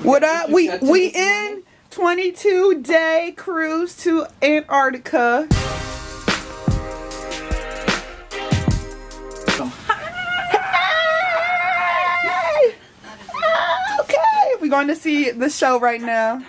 What up? We in 22-day cruise to Antarctica. Okay, we're going to see the show right now.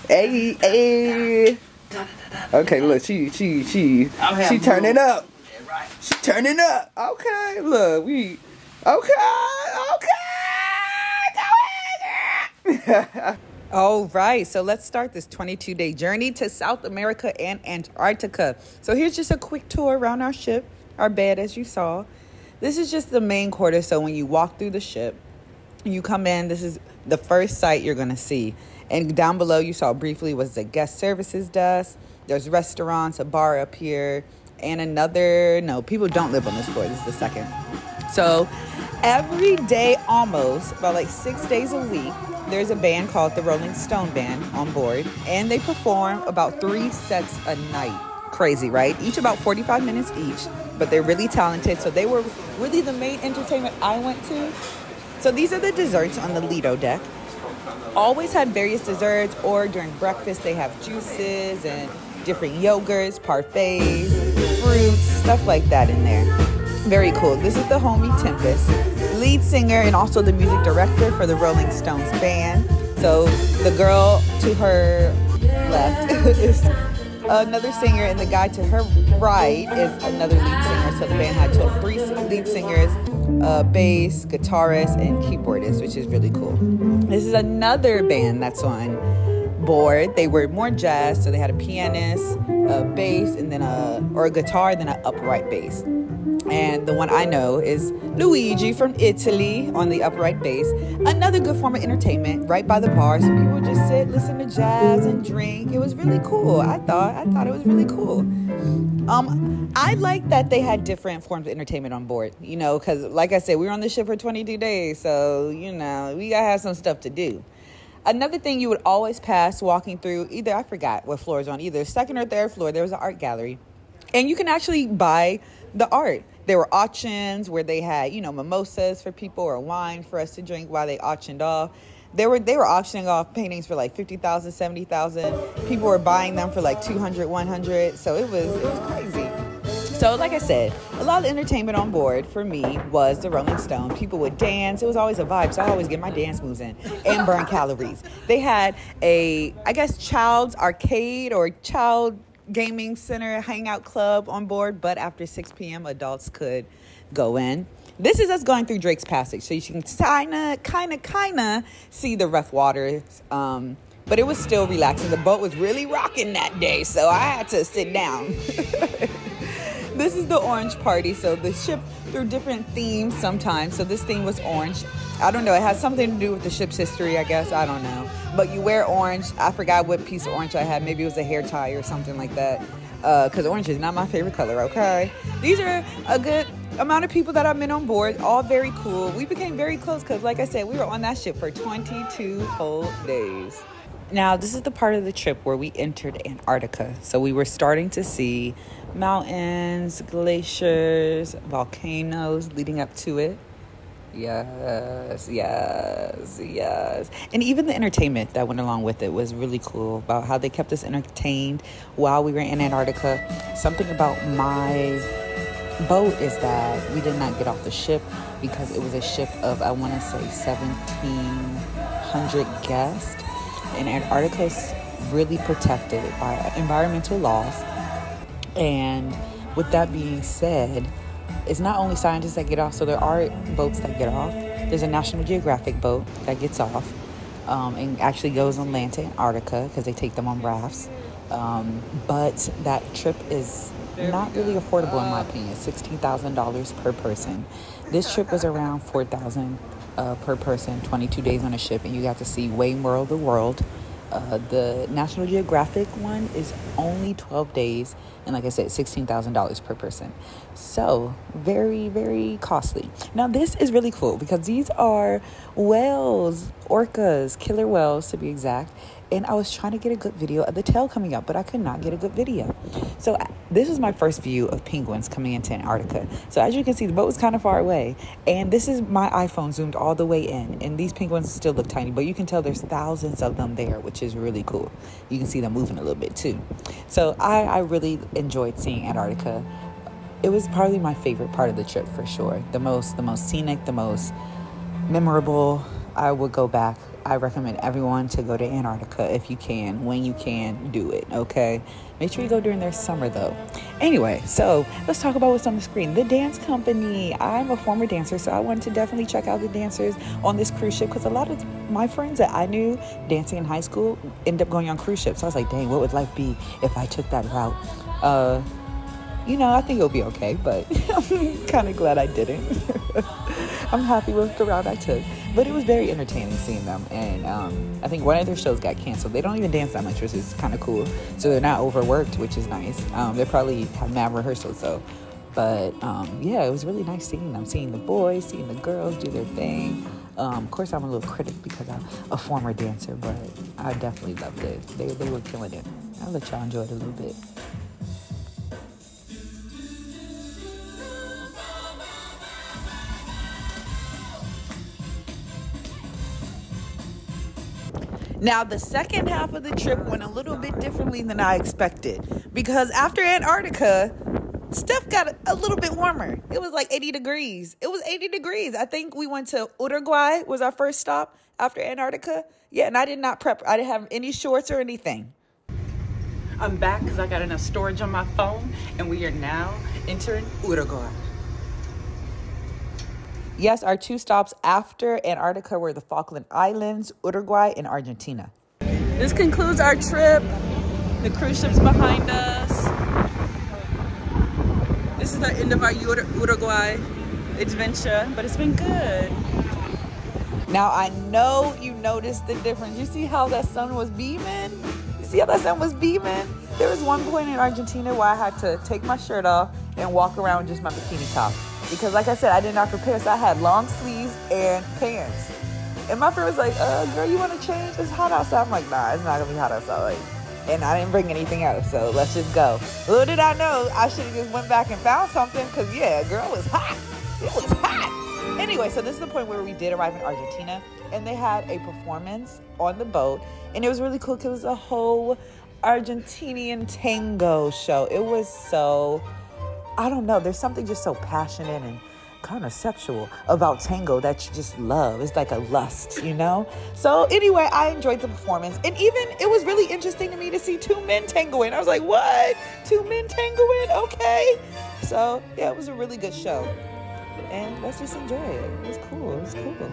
Hey. Okay, look, she turning up. She turning up. Okay, look, okay. All right, so let's start this 22-day journey to South America and Antarctica. So here's just a quick tour around our ship, our bed, as you saw. This is just the main quarter. So when you walk through the ship, you come in, this is the first site you're going to see. And down below, you saw briefly, was the guest services desk. There's restaurants, a bar up here, and people don't live on this floor. This is the second. So every day, almost, about like 6 days a week, there's a band called the Rolling Stone Band on board. And they perform about 3 sets a night. Crazy, right? Each about 45 minutes each. But they're really talented. So they were really the main entertainment I went to. So these are the desserts on the Lido deck. Always had various desserts, or during breakfast they have juices and different yogurts, parfaits, fruits, stuff like that in there. Very cool. This is the homie Tempest, lead singer and also the music director for the Rolling Stones band. So the girl to her left is another singer, and the guy to her right is another lead singer. So the band had 3 lead singers, bass, guitarist, and keyboardist, which is really cool. This is another band that's on board. They were more jazz, so they had a pianist, a bass, and then a guitar, then an upright bass. And the one I know is Luigi from Italy on the upright bass. Another good form of entertainment right by the bar, so people would just sit, listen to jazz, and drink. It was really cool. I thought it was really cool. I like that they had different forms of entertainment on board, because like I said, we were on the ship for 22 days, so, we gotta have some stuff to do. Another thing you would always pass walking through, I forgot what floor is on, either second or third floor, there was an art gallery. And you can actually buy the art. There were auctions where they had, mimosas for people or wine for us to drink while they auctioned off. They were auctioning off paintings for like 50,000, 70,000. People were buying them for like 200, 100. So it was crazy. So like I said, a lot of entertainment on board for me was the Rolling Stone. People would dance. It was always a vibe. So I always get my dance moves in and burn calories. They had child's arcade or child gaming center hangout club on board, but after 6 p.m. adults could go in. This is us going through Drake's Passage, so you can kind of see the rough waters, but it was still relaxing. The boat was really rocking that day, so I had to sit down. This is the orange party, so the ship through different themes sometimes. So this theme was orange. I don't know. It has something to do with the ship's history, I guess. I don't know. But you wear orange. I forgot what piece of orange I had. Maybe it was a hair tie or something like that. Because orange is not my favorite color, okay? These are a good amount of people that I've been on board. All very cool. We became very close because, like I said, we were on that ship for 22 whole days. Now, this is the part of the trip where we entered Antarctica. So we were starting to see mountains, glaciers, volcanoes leading up to it. Yes. And even the entertainment that went along with it was really cool, about how they kept us entertained while we were in Antarctica. Something about my boat is that we did not get off the ship because it was a ship of, I want to say, 1,700 guests. And Antarctica is really protected by environmental laws. And with that being said, it's not only scientists that get off, so there are boats that get off. There's a National Geographic boat that gets off and actually goes on land to Antarctica because they take them on rafts. But that trip is not really affordable in my opinion. $16,000 per person. This trip was around $4,000 per person, 22 days on a ship, and you got to see way more of the world. The National Geographic one is only 12 days, and like I said, $16,000 per person. So very, very costly. Now this is really cool because these are whales, orcas, killer whales to be exact, and I was trying to get a good video of the tail coming up, but I could not get a good video. So this is my first view of penguins coming into Antarctica. So as you can see, the boat was kind of far away, and this is my iPhone zoomed all the way in, and these penguins still look tiny, but you can tell there's thousands of them there, which is really cool. You can see them moving a little bit too. So I really enjoyed seeing Antarctica. It was probably my favorite part of the trip for sure. The most scenic, the most memorable. I would go back. I recommend everyone to go to Antarctica if you can. When you can, do it, okay? Make sure you go during their summer, though. Anyway, so let's talk about what's on the screen. The dance company. I'm a former dancer, so I wanted to definitely check out the dancers on this cruise ship, because a lot of my friends that I knew dancing in high school ended up going on cruise ships. So I was like, dang, what would life be if I took that route? I think it'll be okay, but I'm kind of glad I didn't. I'm happy with the route I took. But it was very entertaining seeing them. And I think one of their shows got canceled. They don't even dance that much, which is kind of cool. So they're not overworked, which is nice. They probably have mad rehearsals, though. But, yeah, it was really nice seeing them. Seeing the boys, seeing the girls do their thing. Of course, I'm a little critic because I'm a former dancer, but I definitely loved it. They were killing it. I'll let y'all enjoy it a little bit. Now, the second half of the trip went a little bit differently than I expected, because after Antarctica, stuff got a little bit warmer. It was like 80 degrees. It was 80 degrees. I think we went to Uruguay was our first stop after Antarctica. Yeah, and I did not prep. I didn't have any shorts or anything. I'm back because I got enough storage on my phone, and we are now entering Uruguay. Yes, our 2 stops after Antarctica were the Falkland Islands, Uruguay, and Argentina. This concludes our trip. The cruise ship's behind us. This is the end of our Uruguay adventure, but it's been good. Now, I know you noticed the difference. You see how that sun was beaming? You see how that sun was beaming? There was one point in Argentina where I had to take my shirt off and walk around with just my bikini top. Because like I said, I did not prepare, so I had long sleeves and pants. And my friend was like, girl, you want to change? It's hot outside. I'm like, nah, it's not going to be hot outside. And I didn't bring anything else, so let's just go. Little did I know, I should have just went back and found something, because, yeah, girl, it was hot. It was hot. Anyway, so this is the point where we did arrive in Argentina, and they had a performance on the boat, and it was really cool because it was a whole Argentinian tango show. It was so... I don't know, there's something just so passionate and kind of sexual about tango that you just love. It's like a lust, you know? So anyway, I enjoyed the performance. And even it was really interesting to me to see 2 men tangoing. I was like, what? 2 men tangoing? Okay. So yeah, it was a really good show. And let's just enjoy it. It was cool. It was cool.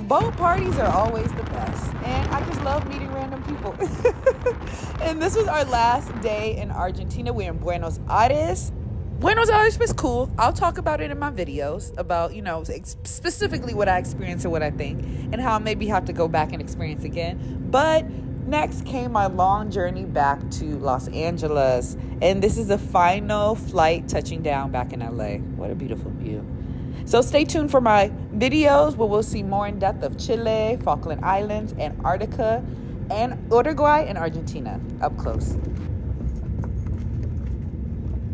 Boat parties are always the best, and I just love meeting random people. And this was our last day in Argentina. We're in Buenos Aires. Buenos Aires was cool. I'll talk about it in my videos about, specifically what I experienced and what I think, and how I maybe have to go back and experience again. But next came my long journey back to Los Angeles, and this is the final flight touching down back in LA. What a beautiful view. So stay tuned for my videos where we'll see more in depth of Chile, Falkland Islands, Antarctica, and Uruguay and Argentina up close.